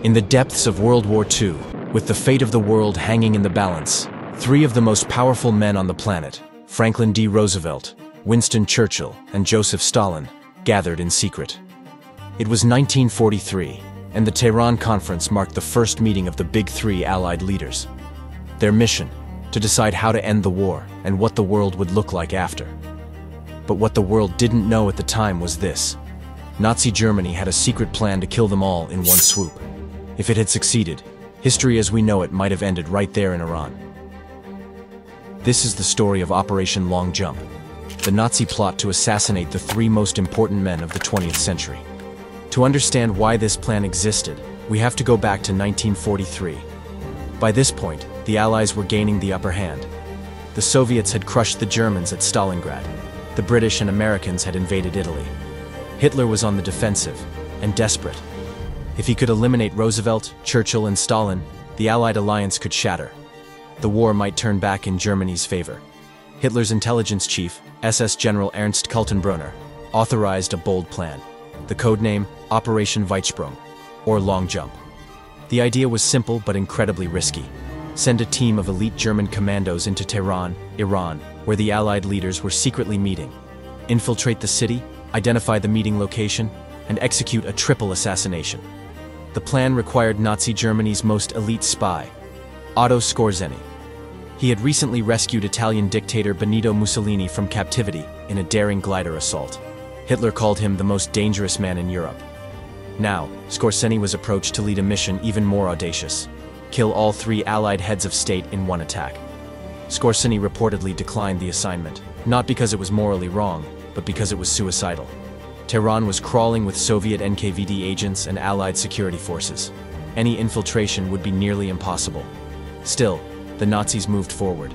In the depths of World War II, with the fate of the world hanging in the balance, three of the most powerful men on the planet, Franklin D. Roosevelt, Winston Churchill, and Joseph Stalin, gathered in secret. It was 1943, and the Tehran Conference marked the first meeting of the Big Three Allied leaders. Their mission: to decide how to end the war and what the world would look like after. But what the world didn't know at the time was this: Nazi Germany had a secret plan to kill them all in one swoop. If it had succeeded, history as we know it might have ended right there in Iran. This is the story of Operation Long Jump, the Nazi plot to assassinate the three most important men of the 20th century. To understand why this plan existed, we have to go back to 1943. By this point, the Allies were gaining the upper hand. The Soviets had crushed the Germans at Stalingrad. The British and Americans had invaded Italy. Hitler was on the defensive and desperate. If he could eliminate Roosevelt, Churchill, and Stalin, the Allied alliance could shatter. The war might turn back in Germany's favor. Hitler's intelligence chief, SS General Ernst Kaltenbrunner, authorized a bold plan. The codename Operation Weitsprung, or Long Jump. The idea was simple but incredibly risky. Send a team of elite German commandos into Tehran, Iran, where the Allied leaders were secretly meeting. Infiltrate the city, identify the meeting location, and execute a triple assassination. The plan required Nazi Germany's most elite spy, Otto Skorzeny. He had recently rescued Italian dictator Benito Mussolini from captivity in a daring glider assault. Hitler called him the most dangerous man in Europe. Now, Skorzeny was approached to lead a mission even more audacious: kill all three Allied heads of state in one attack. Skorzeny reportedly declined the assignment, not because it was morally wrong, but because it was suicidal. Tehran was crawling with Soviet NKVD agents and Allied security forces. Any infiltration would be nearly impossible. Still, the Nazis moved forward.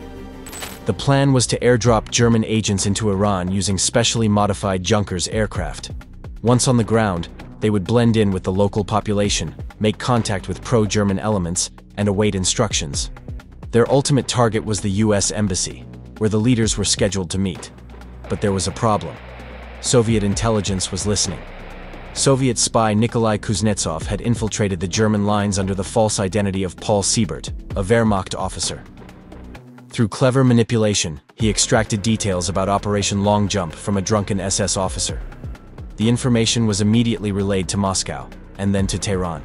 The plan was to airdrop German agents into Iran using specially modified Junkers aircraft. Once on the ground, they would blend in with the local population, make contact with pro-German elements, and await instructions. Their ultimate target was the US Embassy, where the leaders were scheduled to meet. But there was a problem. Soviet intelligence was listening. Soviet spy Nikolai Kuznetsov had infiltrated the German lines under the false identity of Paul Siebert, a Wehrmacht officer. Through clever manipulation, he extracted details about Operation Long Jump from a drunken SS officer. The information was immediately relayed to Moscow, and then to Tehran.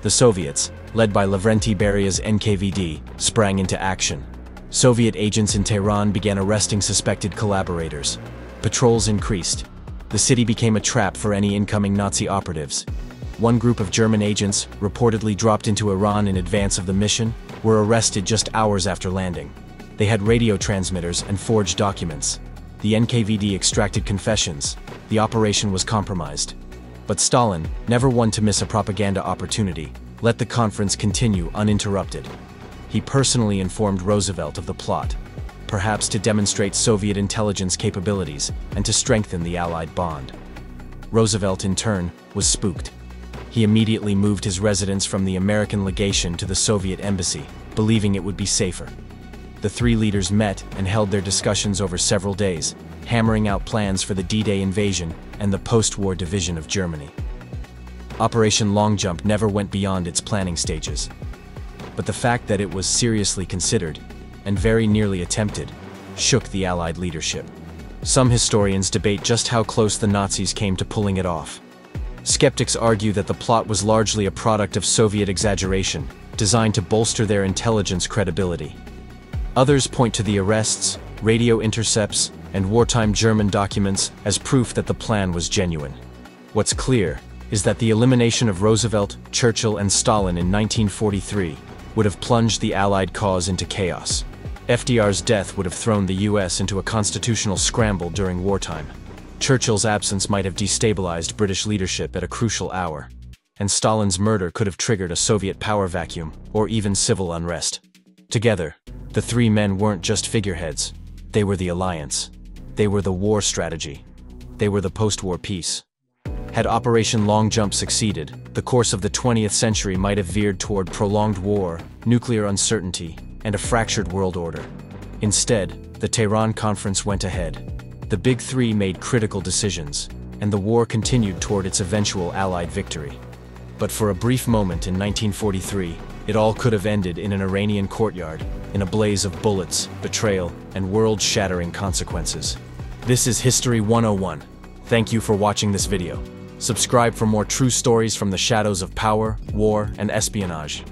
The Soviets, led by Lavrenti Beria's NKVD, sprang into action. Soviet agents in Tehran began arresting suspected collaborators. Patrols increased. The city became a trap for any incoming Nazi operatives. One group of German agents, reportedly dropped into Iran in advance of the mission, were arrested just hours after landing. They had radio transmitters and forged documents. The NKVD extracted confessions. The operation was compromised. But Stalin, never one to miss a propaganda opportunity, let the conference continue uninterrupted. He personally informed Roosevelt of the plot, perhaps to demonstrate Soviet intelligence capabilities and to strengthen the Allied bond. Roosevelt, in turn, was spooked. He immediately moved his residence from the American legation to the Soviet embassy, believing it would be safer. The three leaders met and held their discussions over several days, hammering out plans for the D-Day invasion and the post-war division of Germany. Operation Long Jump never went beyond its planning stages. But the fact that it was seriously considered, and very nearly attempted, shook the Allied leadership. Some historians debate just how close the Nazis came to pulling it off. Skeptics argue that the plot was largely a product of Soviet exaggeration, designed to bolster their intelligence credibility. Others point to the arrests, radio intercepts, and wartime German documents as proof that the plan was genuine. What's clear is that the elimination of Roosevelt, Churchill, and Stalin in 1943 would have plunged the Allied cause into chaos. FDR's death would have thrown the US into a constitutional scramble during wartime. Churchill's absence might have destabilized British leadership at a crucial hour. And Stalin's murder could have triggered a Soviet power vacuum, or even civil unrest. Together, the three men weren't just figureheads. They were the alliance. They were the war strategy. They were the post-war peace. Had Operation Long Jump succeeded, the course of the 20th century might have veered toward prolonged war, nuclear uncertainty, and a fractured world order. Instead, the Tehran Conference went ahead. The Big Three made critical decisions, and the war continued toward its eventual Allied victory. But for a brief moment in 1943, it all could have ended in an Iranian courtyard, in a blaze of bullets, betrayal, and world-shattering consequences. This is History 101. Thank you for watching this video. Subscribe for more true stories from the shadows of power, war, and espionage.